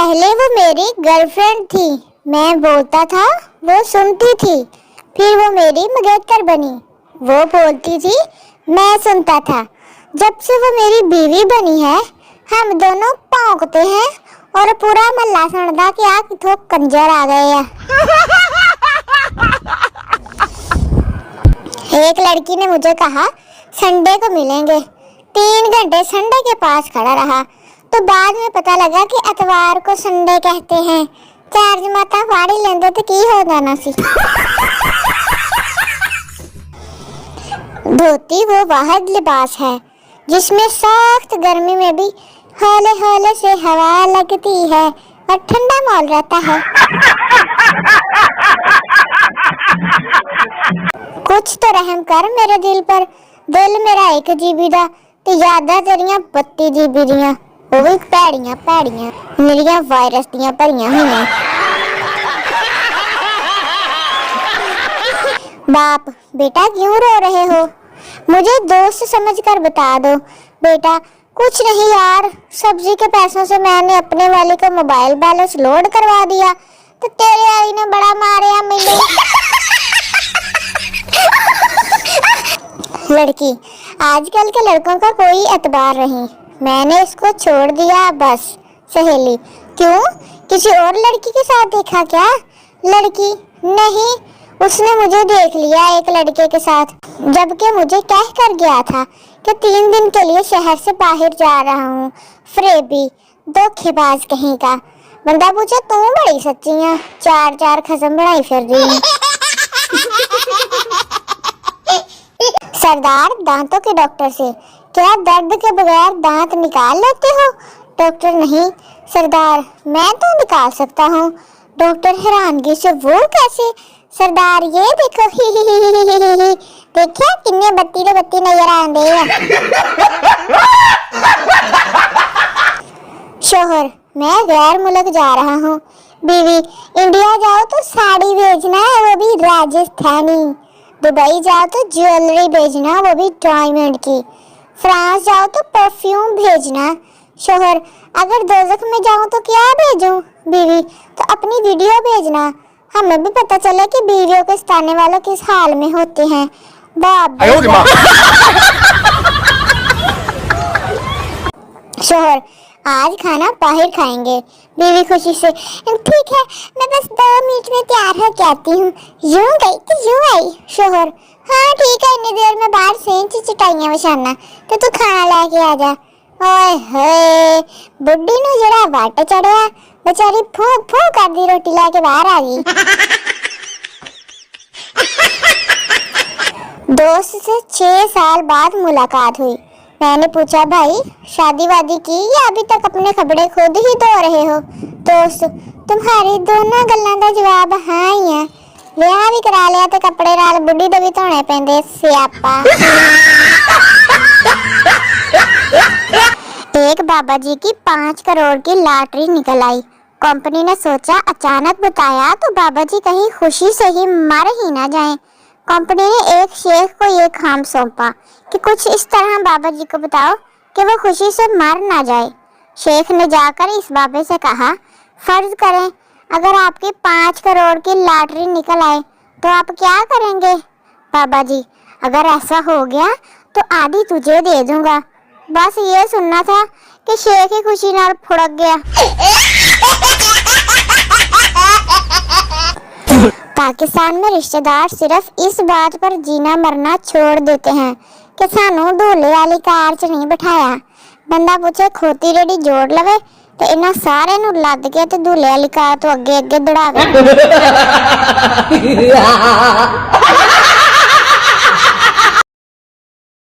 पहले वो मेरी गर्लफ्रेंड थी, मैं बोलता था वो सुनती थी, फिर वो मेरी मंगेतर बनी, वो बोलती थी मैं सुनता था। जब से वो मेरी बीवी बनी है हम दोनों भौंकते हैं और पूरा मोहल्ला सुनता कि आ किथों कंजर आ गए हैं। एक लड़की ने मुझे कहा संडे को मिलेंगे, 3 घंटे संडे के पास खड़ा रहा तो बाद में पता लगा कि इतवार को संडे कहते हैं। चार्ज माता फाड़ी लेंदे तो की हो जाना सी। धोती वो वाहिद लिबास है जिसमें सख्त गर्मी में भी हौले हौले से हवा लगती है और ठंडा माहौल रहता है। कुछ तो रहम कर मेरे दिल पर, दिल मेरा 1 GB दा ते यादां तेरियां 32 GB दियां, वो भी भैड़ियां भैड़ियां मेरियां वायरस दियां भरियां हुई। बाप बेटा क्यों रो रहे हो? मुझे दोस्त समझकर बता दो। बेटा कुछ नहीं यार, सब्जी के पैसों से मैंने अपने वाले को मोबाइल बैलेंस लोड करवा दिया तो तेरे आई ने बड़ा मारा मुझे। लड़की आजकल के लड़कों का कोई एतबार नहीं, मैंने इसको छोड़ दिया बस। सहेली क्यों, किसी और लड़की के साथ देखा क्या? लड़की नहीं, उसने मुझे देख लिया एक लड़के के साथ, जबकि मुझे कह कर गया था कि 3 दिन के लिए शहर से बाहर जा रहा हूँ। फ्रेबी धोखेबाज कहीं का। बंदा पूछे तू बड़ी सच्ची है, 4 खसम बनाई फिर रही। सरदार दांतों के डॉक्टर से क्या दर्द के बगैर दांत निकाल लेते हो? डॉक्टर नहीं सरदार, मैं तो निकाल सकता हूँ। डॉक्टर हैरानगी से वो कैसे? सरदार ये देखो देखिए किन्ने बत्ती नजर आंदे हैं। शोहर मैं गैर मुल्क जा रहा हूँ। बीवी इंडिया जाओ तो साड़ी भेजना है, वो भी राजस्थानी। दुबई जाओ तो ज्वेलरी भेजना, वो भी डायमंड की। फ्रांस जाओ तो परफ्यूम भेजना। शोहर अगर दोज़ख में जाऊं तो क्या भेजूं? बीवी तो अपनी वीडियो भेजना, हमें भी पता चले कि बीवियों के सताने वालों किस हाल में होते हैं। बाप शोहर आज खाना बाहर खाएंगे। बीवी खुशी से ठीक है, मैं बस 2 मिनट में तैयार हो जाती हूँ। यूं गई तो यूं आई। शोहर हाँ ठीक है, इतनी देर में बाहर से चटाइयां बिछाना तो तू खाना लेके आ जा। ओए होए बुड्ढी नू जड़ा वट चढ़िया, बेचारी फूक फूक कर दी रोटी लेके बाहर आ गई। दोस्त से 6 साल बाद मुलाकात हुई। मैंने पूछा भाई शादी वादी की या अभी तक अपने कपड़े खुद ही धो रहे हो? दोस्त तुम्हारी दोनों गल्लां दा जवाब हाँ ही है। विआह भी करा लिया तो कपड़े नाल बुड्ढी दे भी धोने पैंदे, स्यापा। एक बाबा जी की 5 करोड़ की लॉटरी निकल आई। कंपनी ने सोचा अचानक बताया तो बाबा जी कहीं खुशी से ही मर ही ना जाएं। कंपनी ने एक शेख को ये काम सौंपा कि कुछ इस तरह बाबा जी को बताओ कि वो खुशी से मर ना जाए। शेख ने जाकर इस बाबे से कहा फर्ज करें अगर आपकी 5 करोड़ की लॉटरी निकल आए तो आप क्या करेंगे? बाबा जी अगर ऐसा हो गया तो आधी तुझे दे दूंगा। बस ये सुनना था कि शेख ही खुशी नाल फुड़क गया। पाकिस्तान में रिश्तेदार सिर्फ इस बात पर जीना मरना छोड़ देते हैं कि सानू दूल्हे वाली कार च नहीं बिठाया। बंदा पूछे खोती रेडी जोड़ लवे तो इन्हां सारे नू लद के ते दूल्हे वाली कार तो अगे अगे दौड़ा